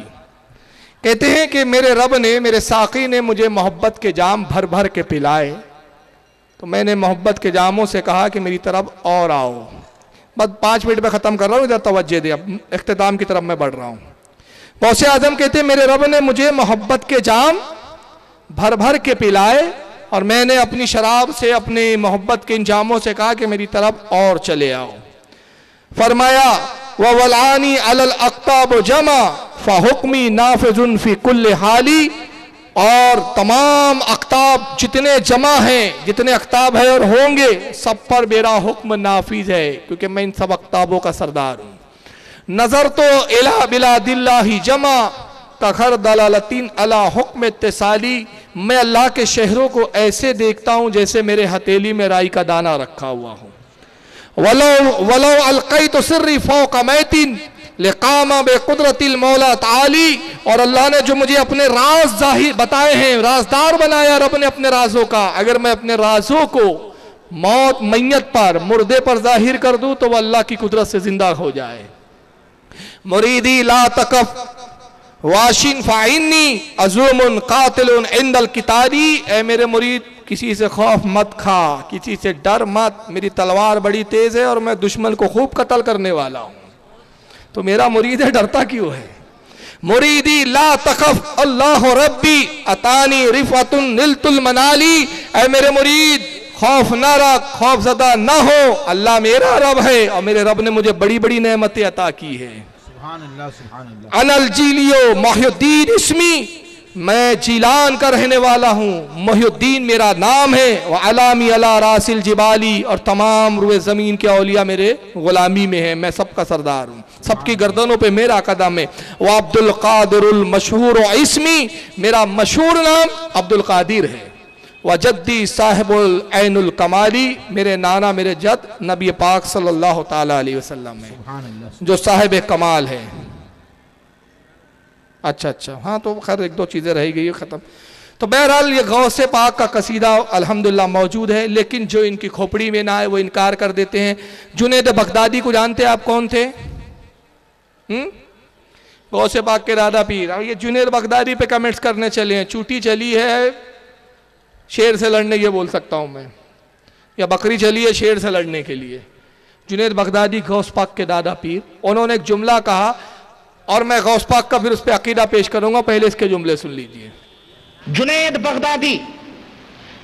[SPEAKER 1] کہتے ہیں کہ میرے رب نے، میرے ساقی نے مجھے محبت کے جام بھر بھر کے پلائے، تو میں نے محبت کے جاموں سے کہا کہ میری طرف اور آؤ۔ بس 5 منٹ میں ختم کر رہا ہوں، ادھر توجہ دے، اب اختتام کی طرف میں بڑھ رہا ہوں۔ غوث اعظم کہتے ہیں میرے رب نے مجھے محبت کے جام بھر بھر کے پلائے، اور میں نے اپنی شراب سے، اپنی محبت کے ان جاموں سے کہا کہ میری طرف اور چلے آؤ۔ فرمایا وَوَلْعَانِي عَلَى الْأَقْطَابُ جَمَعَ فَحُکْمِي نَافِذٌ فِي كُلِّ حَالِ، اور تمام اقطاب جتنے جمع ہیں، جتنے اقطاب ہیں اور ہوں گے، سب پر میرا حکم نافذ ہے، کیونکہ میں ان سب اقطابوں کا سردار ہوں۔ نظر تو الہ بلاد اللہ جمع تخر دلالتین علی حکم اتصالی، میں اللہ کے شہروں کو ایسے دیکھتا ہوں جیسے میرے ہتھیلی میں رائی کا دانہ رکھا ہوا ہوں۔ وَلَوْ أَلْقَيْتُ سِرِّي فَوْقَ مَيْتٍ لِقَامَ بِقُدْرَةِ الْمَوْلَى تعالی، اور اللہ نے جو مجھے اپنے راز ظاہر بتائے ہیں، رازدار بنایا رب نے اپنے رازوں کا، اگر میں اپنے رازوں کو موت میت پر مردے پر ظاہر کر دوں تو وہ اللہ کی قدرت سے زندہ ہو جائے. مریدی لا تکف واشن فعنی عزوم قاتل عند القتاری. اے میرے مرید کسی سے خوف مت کھا, کسی سے ڈر مت, میری تلوار بڑی تیز ہے اور میں دشمن کو خوب قتل کرنے والا ہوں. تو میرا مرید ہے, ڈرتا کیوں ہے؟ مریدی لا تخف اللہ ربی اتانی رفعت نلت المنالی. اے میرے مرید خوف نہ رکھ, خوف زدہ نہ ہو, اللہ میرا رب ہے اور میرے رب نے مجھے بڑی بڑی نعمتیں عطا کی ہے.
[SPEAKER 3] سبحان اللہ سبحان اللہ.
[SPEAKER 1] انا الجیلیو محی الدین اسمی, میں جیلان کا رہنے والا ہوں, محی الدین میرا نام ہے. وعلامی علی راس الجبالی, اور تمام روئے زمین کے اولیاء میرے غلامی میں ہیں, میں سب کا سردار ہوں, سب کی گردنوں پہ میرا قدم ہے. وعبد القادر المشہور اسمی, میرا مشہور نام عبد القادر ہے. وجدی صاحب العین الکمالی, میرے نانا میرے جد نبی پاک صلی اللہ تعالیٰ علیہ وسلم ہے
[SPEAKER 3] سبحان اللہ.
[SPEAKER 1] جو صاحب کمال ہے. اچھا ہاں, تو خیر ایک دو چیزیں رہ گئی ختم. تو بہرحال یہ غوث پاک کا قصیدہ الحمدللہ موجود ہے, لیکن جو ان کی کھوپڑی میں نہ آئے وہ انکار کر دیتے ہیں. جنید بغدادی کو جانتے ہیں آپ کون تھے؟ غوث پاک کے دادا پیر. یہ جنید بغدادی پہ کمنٹس کرنے چلے ہیں, چوٹی چلی ہے شیر سے لڑنے, یہ بول سکتا ہوں میں, یا بکری چلی ہے شیر سے لڑنے کے لیے. جنید بغدادی غوث پاک کے دادا پیر, انہوں نے ایک جملہ کہا اور میں غوث پاک کا پھر اس پہ عقیدہ پیش کروں گا, پہلے اس کے جملے سن لیجئے.
[SPEAKER 2] جنید بغدادی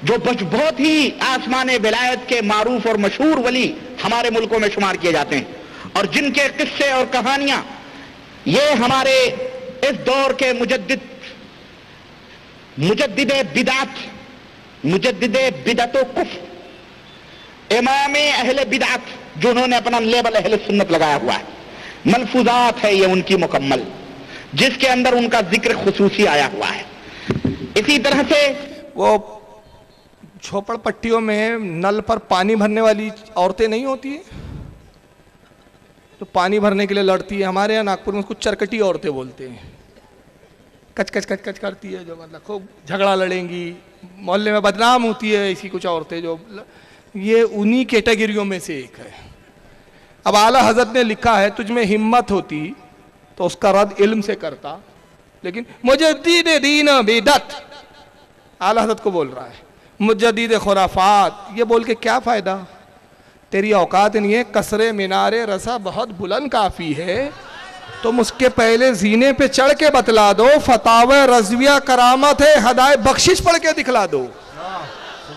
[SPEAKER 2] جو بہت ہی آسمان ولایت کے معروف اور مشہور ولی ہمارے ملکوں میں شمار کیے جاتے ہیں, اور جن کے قصے اور کہانیاں یہ ہمارے اس دور کے مجدد بدعت و کفر, امام اہل بدعت, جنہوں نے اپنا لیبل اہل سنت لگایا ہوا ہے, ملفوظات ہے یہ ان کی مکمل, جس کے اندر ان کا ذکر خصوصی آیا ہوا ہے. اسی طرح سے
[SPEAKER 1] وہ جھوپڑ پٹیوں میں نل پر پانی بھرنے والی عورتیں نہیں ہوتی ہیں تو پانی بھرنے کے لیے لڑتی ہے, ہمارے یہاں ناگپور میں اس کو چرکٹی عورتیں بولتے ہیں, کچ کچ کچ کچ کرتی ہے, جو مطلب خوب جھگڑا لڑیں گی, محلے میں بدنام ہوتی ہے ایسی کچھ عورتیں, جو یہ انہی کیٹیگریوں میں سے ایک ہے. اب اعلیٰ حضرت نے لکھا ہے تجھ میں ہمت ہوتی تو اس کا رد علم سے کرتا, لیکن مجدد دین بدعت, اعلیٰ حضرت کو بول رہا ہے, مجدد خرافات, یہ بول کے کیا فائدہ, تیری اوقات نہیں ہے. کسرے مینار رسا بہت بلند کافی ہے, تم اس کے پہلے زینے پہ چڑھ کے بتلا دو, فتاوی رضویہ کرامت ہے, ہدایت بخشش پڑھ کے دکھلا دو.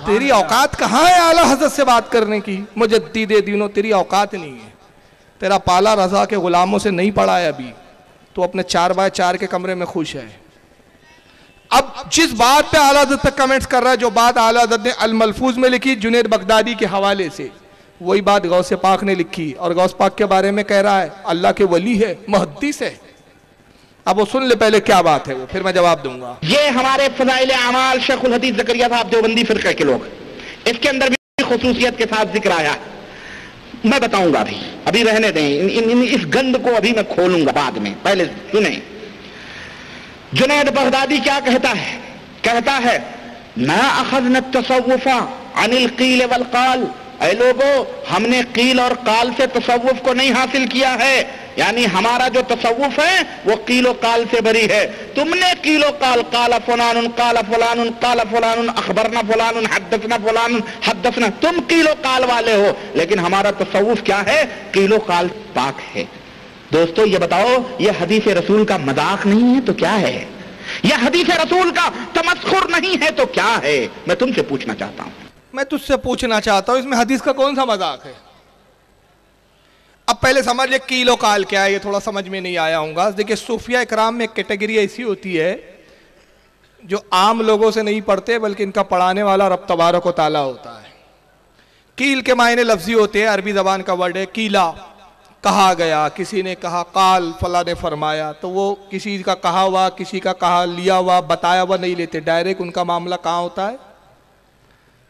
[SPEAKER 1] تیری اوقات کہاں ہے اعلیٰ حضرت سے بات کرنے کی؟ مجدد دینوں, تیری اوقات نہیں ہے. تیرا پالا رضا کے غلاموں سے نہیں پڑھا ہے ابھی, تو اپنے 4x4 کے کمرے میں خوش ہے. اب جس بات پہ اعلیٰ حضرت پہ کمنٹس کر رہا ہے, جو بات اعلیٰ حضرت نے الملفوظ میں لکھی جنید بغدادی کے حوالے سے, وہی بات غوث پاک نے لکھی, اور غوث پاک کے بارے میں کہہ رہا ہے اللہ کے ولی ہے, محدث ہے. اب وہ سن لے پہلے کیا بات ہے وہ, پھر میں جواب دوں گا.
[SPEAKER 2] یہ ہمارے فضائل اعمال شیخ الحدیث زکریا صاحب دیوبندی فرقے کے لوگ, اس کے اندر بھی خصوصیت کے ساتھ ذکر آیا. میں بتاؤں گا, ابھی رہنے دیں, اس گند کو ابھی میں کھولوں گا بعد میں, پہلے سنیں. جنید بغدادی کیا کہتا ہے؟ کہتا ہے ما اخذنا التصوف عن القیل والقال, اے لوگو ہم نے قیل اور قال سے تصوف کو نہیں حاصل کیا ہے, یعنی ہمارا جو تصوف ہے وہ قیل و قال سے بری ہے. تم نے قیل و قال, قال فلان قال فلان قال فلان اخبرنا فلان حدثنا فلان حدثنا, تم قیل و قال والے ہو, لیکن ہمارا تصوف کیا ہے؟ قیل و قال پاک ہے. دوستو یہ بتاؤ, یہ حدیث رسول کا مذاق نہیں ہے تو کیا ہے؟ یہ حدیث رسول کا تمسخر نہیں ہے تو کیا ہے؟ میں تم سے پوچھنا چاہتا ہوں.
[SPEAKER 1] میں تجھ سے پوچھنا چاہتا ہوں, اس میں حدیث کا کون سا مذاق ہے؟ اب پہلے سمجھ لے قیل و قال کیا ہے, یہ تھوڑا سمجھ میں نہیں آیا ہوں گا. دیکھیں صوفیہ اکرام میں ایک کیٹیگری ایسی ہوتی ہے جو عام لوگوں سے نہیں پڑھتے, بلکہ ان کا پڑھانے والا رب تبارک و تعالیٰ ہوتا ہے. قیل کے معنی لفظی ہوتے ہیں, عربی زبان کا ورڈ ہے قیلا, کہا گیا, کسی نے کہا, قال فلاں نے فرمایا, تو وہ کسی کا کہا ہوا, کسی کا کہا لیا ہوا, بتایا ہوا نہیں لیتے, ڈائریکٹ ان کا معاملہ کہاں ہوتا ہے.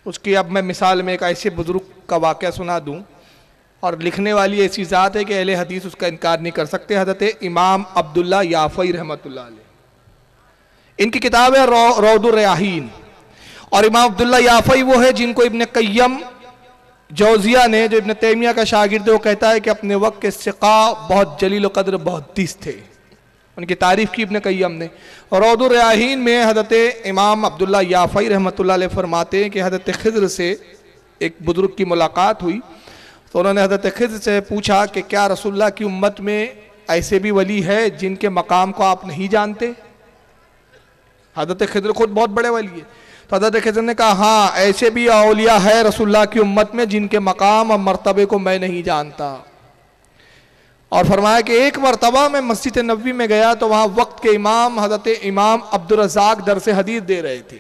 [SPEAKER 1] اس کی اب میں مثال میں ایک ایسے بزرگ کا واقعہ سنا دوں, اور لکھنے والی ایسی ذات ہے کہ اہل حدیث اس کا انکار نہیں کر سکتے. حضرت امام عبداللہ یافعی رحمۃ اللہ علیہ, ان کی کتاب ہے روض الریاحین, اور امام عبداللہ یافعی وہ ہے جن کو ابن قیم جوزیہ نے جو ابن تیمیہ کا شاگرد ہے وہ کہتا ہے کہ اپنے وقت کے سقا بہت جلیل و قدر محدث تھے، ان کی تعریف کی ابن قیم نے. اور روض الریاحین میں حضرت امام عبداللہ یافعی رحمۃ اللہ علیہ فرماتے ہیں کہ حضرت خضر سے ایک بزرگ کی ملاقات ہوئی تو انہوں نے حضرت خضر سے پوچھا کہ کیا رسول اللہ کی امت میں ایسے بھی ولی ہے جن کے مقام کو آپ نہیں جانتے؟ حضرت خضر خود بہت بڑے ولی ہیں. تو حضرت خضر نے کہا ہاں ایسے بھی اولیاء ہے رسول اللہ کی امت میں جن کے مقام اور مرتبے کو میں نہیں جانتا. اور فرمایا کہ ایک مرتبہ میں مسجد نبوی میں گیا تو وہاں وقت کے امام حضرت امام عبدالرزاق درس حدیث دے رہے تھے.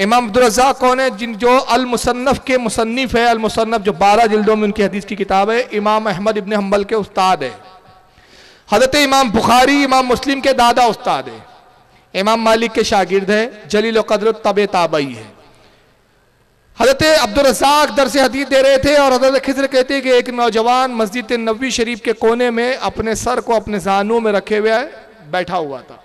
[SPEAKER 1] امام عبدالرزاق کون ہے؟ جو المصنف کے مصنف ہے. المصنف جو 12 جلدوں میں ان کی حدیث کی کتاب ہے. امام احمد ابن حنبل کے استاد ہے. حضرت امام بخاری امام مسلم کے دادا استاد ہے. امام مالک کے شاگرد ہے. جلیل و قدر تبع تابعی ہے. حضرت عبدالرزاق درس حدیث دے رہے تھے اور حضرت خضر کہتے ہیں کہ ایک نوجوان مسجد نبوی شریف کے کونے میں اپنے سر کو اپنے زانوں میں رکھے ہوئے بیٹھا ہوا تھا.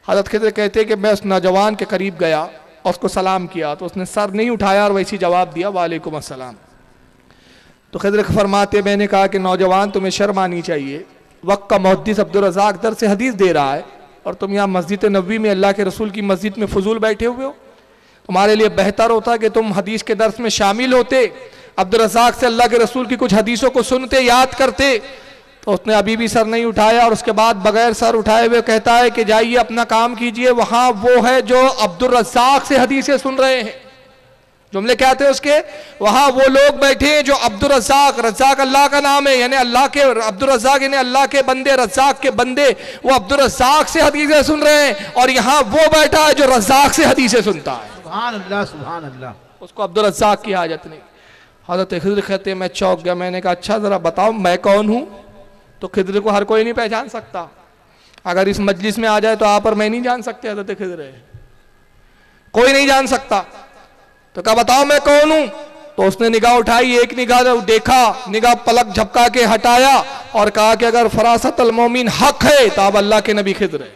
[SPEAKER 1] حضرت خضر کہتے ہیں کہ میں اس نوجوان کے قریب گیا اور اس کو سلام کیا تو اس نے سر نہیں اٹھایا اور ویسی جواب دیا وعلیکم السلام. تو خضر فرماتے میں نے کہا کہ نوجوان تمہیں شرم آنی چاہیے، وقت کا محدث عبدالرزاق درس حدیث دے رہا ہے اور تم یہاں مسجد نبوی میں اللہ کے رسول کی مسجد میں فضول بیٹھے ہوئے ہو. تمہارے لیے بہتر ہوتا کہ تم حدیث کے درس میں شامل ہوتے، عبدالرزاق سے اللہ کے رسول کی کچھ حدیثوں کو سنتے یاد کرتے. تو اس نے ابھی بھی سر نہیں اٹھایا اور اس کے بعد بغیر سر اٹھائے ہوئے کہتا ہے کہ جائیے اپنا کام کیجئے، وہاں وہ ہے جو عبدالرزاق سے حدیثیں سن رہے ہیں. جملے کیا تھے اس کے؟ وہاں وہ لوگ بیٹھے ہیں جو عبدالرزاق، رزاق اللہ کا نام ہے، یعنی اللہ کے عبدالرزاق یعنی اللہ کے بندے، رزاق کے بندے، وہ عبدالرزاق سے حدیثیں سن رہے ہیں اور یہاں وہ بیٹھا ہے جو رزاق سے حدیثیں سنتا ہے.
[SPEAKER 3] سبحان اللہ سبحان اللہ.
[SPEAKER 1] اس کو عبدالرزاق کی حاجت نہیں. حضرت خضر کہتے ہیں میں چوک گیا. میں نے کہا اچھا ذرا بتاؤ میں کون ہوں؟ تو خضر کو ہر کوئی نہیں پہچان سکتا. اگر اس مجلس میں آ جائے تو آپ اور میں نہیں جان سکتے حضرت خضر ہے، کوئی نہیں جان سکتا. تو کہا بتاؤ میں کون ہوں؟ تو اس نے نگاہ اٹھائی، ایک نگاہ دیکھا، نگاہ پلک جھپکا کے ہٹایا اور کہا کہ اگر فراست المومن حق ہے تو اب اللہ کے نبی خضر ہے.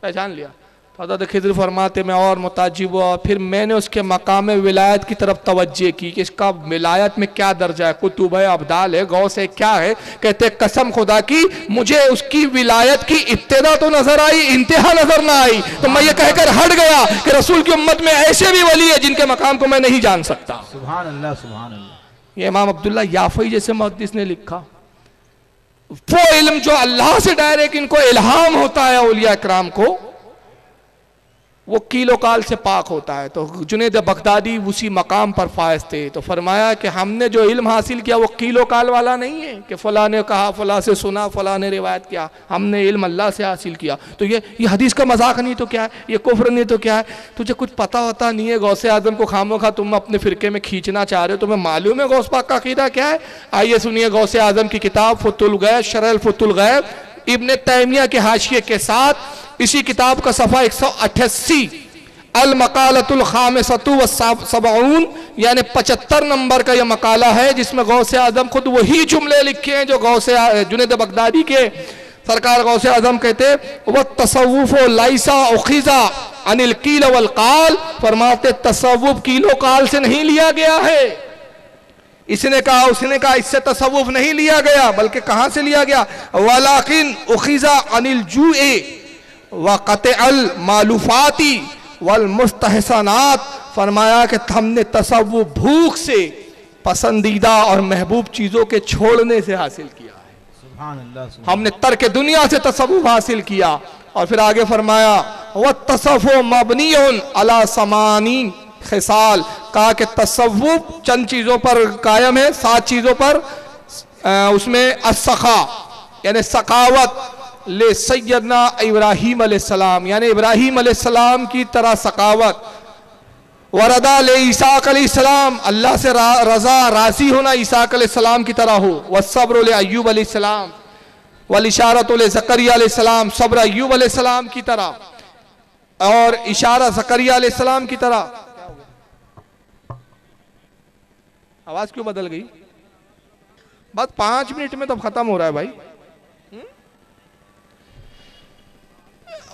[SPEAKER 1] پہچان لیا. حضرت خضر فرماتے میں اور متعجب ہوا. پھر میں نے اس کے مقام ولایت کی طرف توجہ کی کہ اس کا ولایت میں کیا درجہ ہے، قطب ہے، ابدال ہے، غوث ہے، کیا ہے. کہتے قسم خدا کی مجھے اس کی ولایت کی ابتدا تو نظر آئی، انتہا نظر نہ آئی. تو میں یہ کہہ کر ہٹ گیا کہ رسول کی امت میں ایسے بھی ولی ہے جن کے مقام کو میں نہیں جان سکتا.
[SPEAKER 3] سبحان اللہ سبحان اللہ.
[SPEAKER 1] یہ امام عبداللہ یافعی جیسے محدث نے لکھا. وہ علم جو اللہ سے ڈائریکٹ ان کو الہام ہوتا ہے اولیاء اکرام کو، وہ کیلو کال سے پاک ہوتا ہے. تو جنید بغدادی اسی مقام پر فائز تھے. تو فرمایا کہ ہم نے جو علم حاصل کیا وہ کیلو کال والا نہیں ہے کہ فلاں نے کہا، فلاں سے سنا، فلاں نے روایت کیا. ہم نے علم اللہ سے حاصل کیا. تو یہ حدیث کا مذاق نہیں تو کیا ہے، یہ کفر نہیں تو کیا ہے. تجھے کچھ پتہ ہوتا نہیں ہے غوث اعظم کو خاموخواہ تم اپنے فرقے میں کھینچنا چاہ رہے ہو. تمہیں معلوم ہے غوث پاک کا عقیدہ کیا ہے؟ آئیے سنیے غوث اعظم کی کتاب فتح الغیب، شرح الفتح الغیب، ابن تیمیہ کے حاشیے کے ساتھ. اسی کتاب کا صفحہ 188 المقالۃ الخامسۃ والسبعون یعنی 75 نمبر کا یہ مقالہ ہے جس میں غوث اعظم خود وہی جملے لکھے ہیں جو جنید بغدادی کے سرکار غوث اعظم کہتے وَالتصوف لَيْسَ أُخِذَ عَنِ الْقِيلَ وَالْقَالِ. فرماتے تصوف کیلو کال سے نہیں لیا گیا ہے. اس نے کہا اس نے کہا اس سے تصوف نہیں لیا گیا بلکہ کہاں سے لیا گیا؟ وَلَكِنْ أُخِذَ عَنِ الْجُوءِ وَقَطْعِ الْمَالُوفَاتِ والمستحسنات. فرمایا کہ ہم نے تصوف بھوک سے، پسندیدہ اور محبوب چیزوں کے چھوڑنے سے حاصل کیا ہے.
[SPEAKER 3] سبحان اللہ.
[SPEAKER 1] ہم نے ترک دنیا سے تصوف حاصل کیا. اور پھر آگے فرمایا وَالتصَّوْفُ مَبْنِيٌ عَلَى 80 خصال. کہا کہ تصوف چند چیزوں پر قائم ہے، 7 چیزوں پر. اس میں السخا یعنی سخاوت، لے سیدنا ابراہیم علیہ السلام یعنی ابراہیم علیہ السلام کی طرح سخاوت. وردا لے عیسیٰ علیہ السلام، اللہ سے رضا راضی ہونا عیسیٰ علیہ السلام کی طرح ہو. والصبر لے ایوب علیہ السلام، والاشارت لے زکریا علیہ السلام، صبر ایوب علیہ السلام کی طرح اور اشارہ زکریا علیہ السلام کی طرح. آواز کیوں بدل گئی؟ بس 5 منٹ میں تو ختم ہو رہا ہے بھائی.